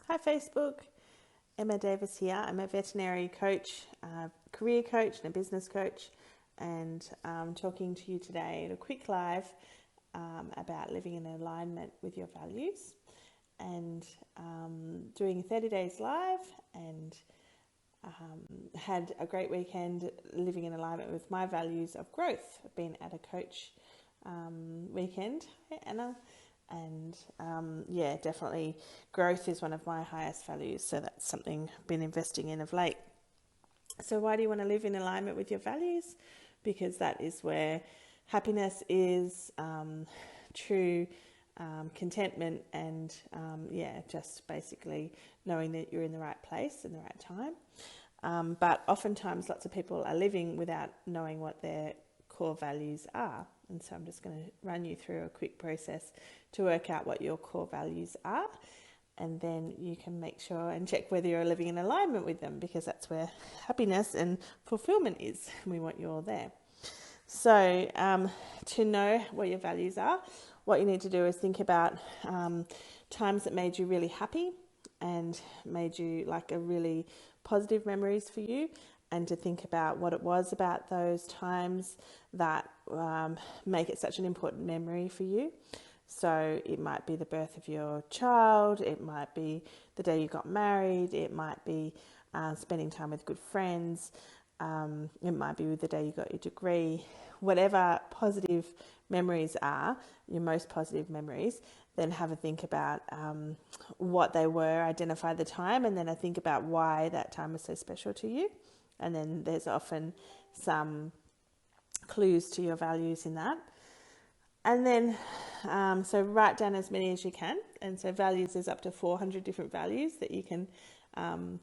Hi Facebook, Emma Davis here. I'm a veterinary coach, career coach and a business coach, and I'm talking to you today in a quick live about living in alignment with your values, and doing 30 days live, and had a great weekend living in alignment with my values of growth. I've been at a coach weekend, hey, Anna. And definitely growth is one of my highest values, so that's something I've been investing in of late. So why do you want to live in alignment with your values? Because that is where happiness is, true contentment, and just basically knowing that you're in the right place in the right time. But oftentimes lots of people are living without knowing what their core values are. And so I'm just going to run you through a quick process to work out what your core values are. And then you can make sure and check whether you're living in alignment with them, because that's where happiness and fulfillment is. We want you all there. So to know what your values are, what you need to do is think about times that made you really happy and made you like a really positive memories for you, and to think about what it was about those times that make it such an important memory for you. So it might be the birth of your child, it might be the day you got married, it might be spending time with good friends, it might be the day you got your degree. Whatever positive memories are, your most positive memories, then have a think about what they were, identify the time, and then I think about why that time was so special to you. And then there's often some clues to your values in that. And then, so write down as many as you can. And so values, there's up to 400 different values that you can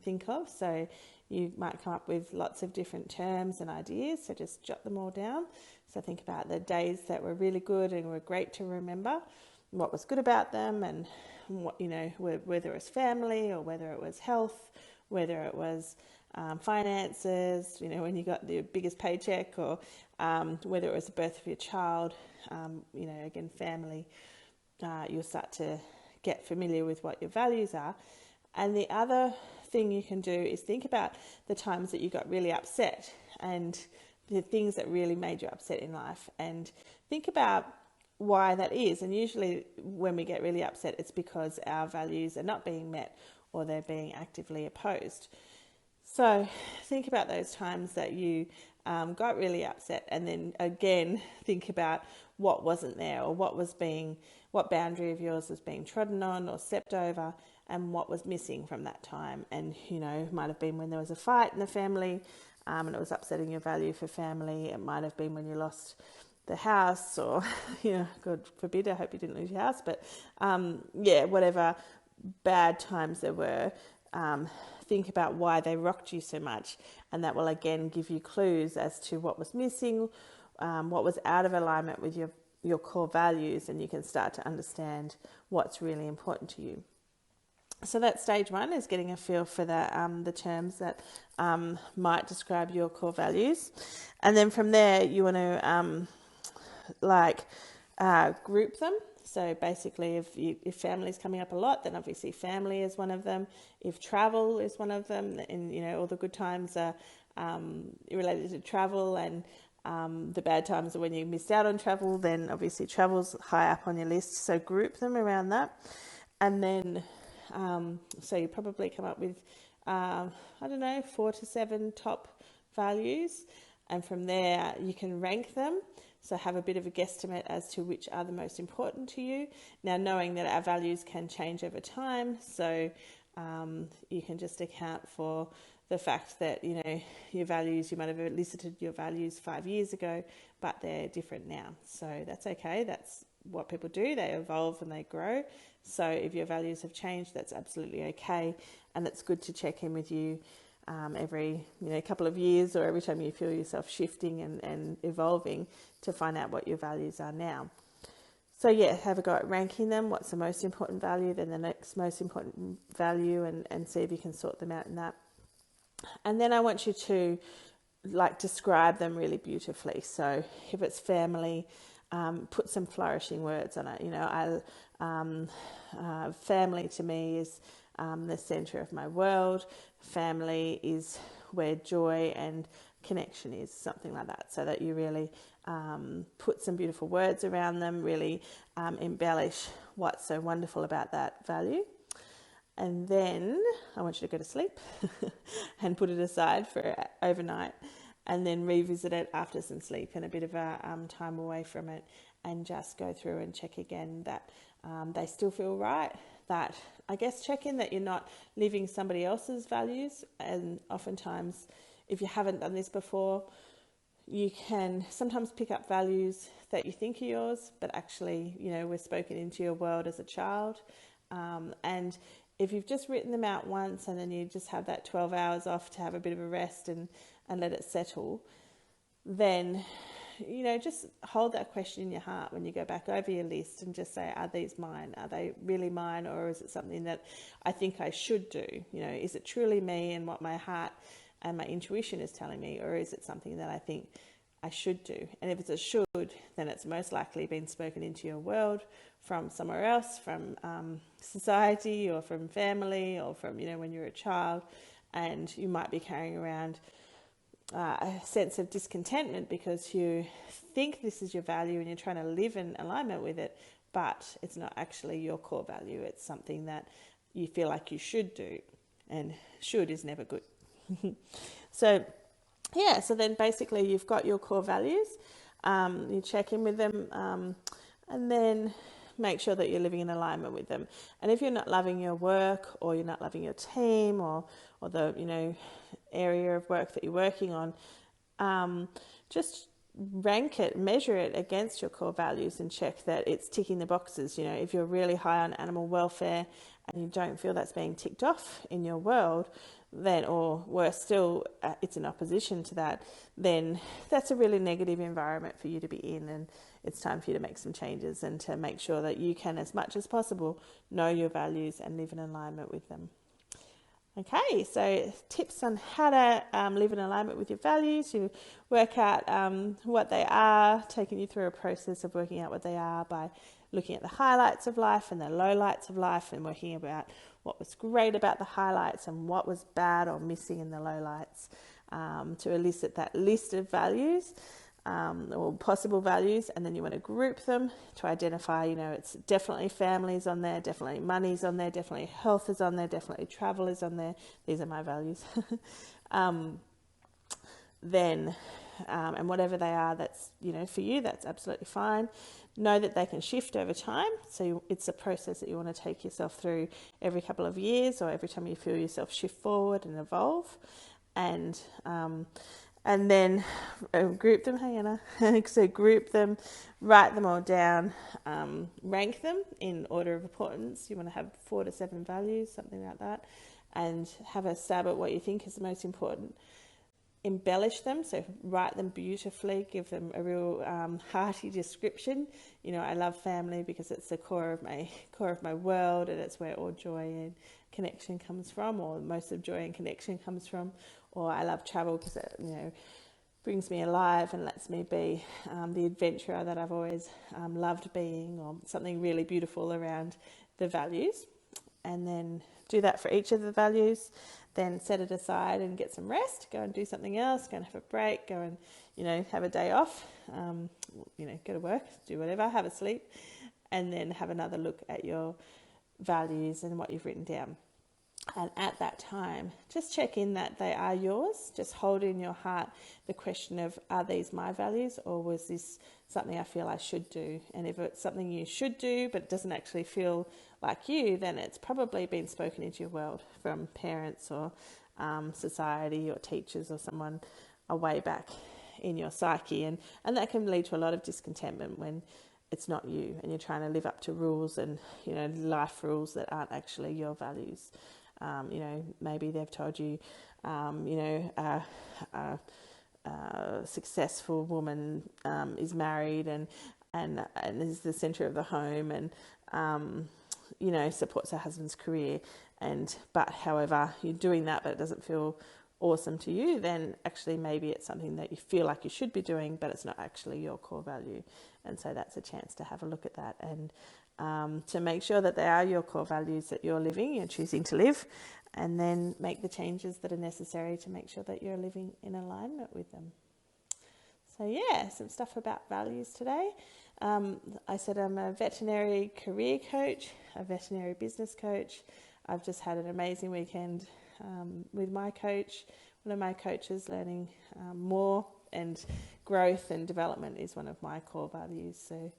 think of. So you might come up with lots of different terms and ideas. So just jot them all down. So think about the days that were really good and were great to remember, what was good about them, and what, whether it was family or whether it was health, whether it was finances, when you got the biggest paycheck, or whether it was the birth of your child, again, family, you'll start to get familiar with what your values are. And the other thing you can do is think about the times that you got really upset and the things that really made you upset in life, and think about why that is. And usually when we get really upset, it's because our values are not being met or they're being actively opposed. So think about those times that you got really upset, and then again think about what wasn't there, or what boundary of yours was being trodden on or stepped over, and what was missing from that time. And it might have been when there was a fight in the family, and it was upsetting your value for family. It might have been when you lost the house, or God forbid, I hope you didn't lose your house, but whatever bad times there were. Think about why they rocked you so much, and that will again give you clues as to what was missing, what was out of alignment with your core values, and you can start to understand what's really important to you. So that's stage one, is getting a feel for the terms that might describe your core values. And then from there, you want to group them. So basically, if family is coming up a lot, then obviously family is one of them. If travel is one of them, and all the good times are related to travel, and the bad times are when you missed out on travel, then obviously travel's high up on your list. So group them around that. And then so you probably come up with 4 to 7 top values, and from there you can rank them. So have a bit of a guesstimate as to which are the most important to you. Now, knowing that our values can change over time, so you can just account for the fact that, your values, you might have elicited your values 5 years ago, but they're different now. So that's okay. That's what people do. They evolve and they grow. So if your values have changed, that's absolutely okay. And it's good to check in with you every couple of years, or every time you feel yourself shifting and evolving, to find out what your values are now. So have a go at ranking them. What's the most important value, then the next most important value, and see if you can sort them out in that. And then I want you to describe them really beautifully. So if it's family, put some flourishing words on it. Family to me is the center of my world. Family is where joy and connection is, something like that, so that you really put some beautiful words around them, really embellish what's so wonderful about that value. And then I want you to go to sleep and put it aside for overnight, and then revisit it after some sleep and a bit of a time away from it, and just go through and check again that they still feel right. That, I guess, check in that you're not living somebody else's values. And oftentimes, if you haven't done this before, you can sometimes pick up values that you think are yours, but actually, were spoken into your world as a child. And if you've just written them out once and then you just have that 12 hours off to have a bit of a rest and let it settle, then, just hold that question in your heart when you go back over your list and just say, are these mine? Are they really mine? Or is it something that I think I should do? Is it truly me and what my heart and my intuition is telling me? Or is it something that I think I should do? And if it's a should, then it's most likely been spoken into your world from somewhere else, from society or from family or from, when you're a child, and you might be carrying around a sense of discontentment because you think this is your value and you're trying to live in alignment with it, but it's not actually your core value. It's something that you feel like you should do, and should is never good. So then basically you've got your core values, you check in with them, and then make sure that you're living in alignment with them. And if you're not loving your work, or you're not loving your team, or the area of work that you're working on, just rank it, measure it against your core values and check that it's ticking the boxes. If you're really high on animal welfare and you don't feel that's being ticked off in your world, then, or worse still, it's in opposition to that, then that's a really negative environment for you to be in, and it's time for you to make some changes and to make sure that you can, as much as possible, know your values and live in alignment with them. Okay, so tips on how to live in alignment with your values. You work out what they are, taking you through a process of working out what they are by looking at the highlights of life and the lowlights of life, and working about what was great about the highlights and what was bad or missing in the lowlights, to elicit that list of values or possible values. And then you want to group them to identify, it's definitely families on there, definitely money's on there, definitely health is on there, definitely travel is on there. These are my values. And whatever they are, that's, for you, that's absolutely fine. Know that they can shift over time. So it's a process that you want to take yourself through every couple of years, or every time you feel yourself shift forward and evolve. And then group them. Hey, Anna. So group them, write them all down, rank them in order of importance. You want to have 4 to 7 values, something like that, and have a stab at what you think is the most important. Embellish them, so write them beautifully, give them a real hearty description. I love family because it's the core of my world, and it's where all joy and connection comes from, or most of joy and connection comes from. Or I love travel because it, brings me alive and lets me be the adventurer that I've always loved being, or something really beautiful around the values. And then do that for each of the values. Then set it aside and get some rest. Go and do something else. Go and have a break. Go and, have a day off. Go to work, do whatever, have a sleep. And then have another look at your values and what you've written down. And at that time, just check in that they are yours. Just hold in your heart the question of, are these my values, or was this something I feel I should do? And if it's something you should do but it doesn't actually feel like you, then it's probably been spoken into your world from parents or society or teachers or someone way back in your psyche. And that can lead to a lot of discontentment when it's not you and you're trying to live up to rules and, life rules that aren't actually your values. Maybe they've told you, a successful woman is married and is the centre of the home and, supports her husband's career. But however, you're doing that, but it doesn't feel awesome to you, then actually maybe it's something that you feel like you should be doing, but it's not actually your core value. And so that's a chance to have a look at that and to make sure that they are your core values that you're living, you're choosing to live, and then make the changes that are necessary to make sure that you're living in alignment with them. So yeah, some stuff about values today. I said I'm a veterinary career coach, a veterinary business coach. I've just had an amazing weekend with my coach. One of my coaches, learning more, and growth and development is one of my core values. So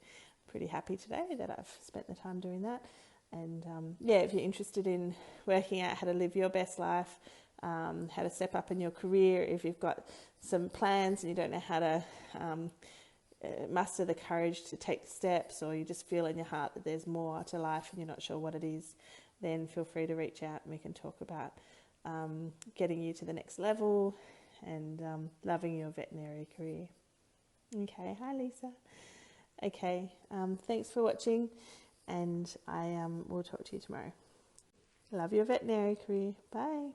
pretty happy today that I've spent the time doing that. And yeah, if you're interested in working out how to live your best life, how to step up in your career, if you've got some plans and you don't know how to muster the courage to take the steps, or you just feel in your heart that there's more to life and you're not sure what it is, then feel free to reach out and we can talk about getting you to the next level and loving your veterinary career. Okay, hi Lisa. Okay, thanks for watching, and I will talk to you tomorrow. Love your veterinary career. Bye.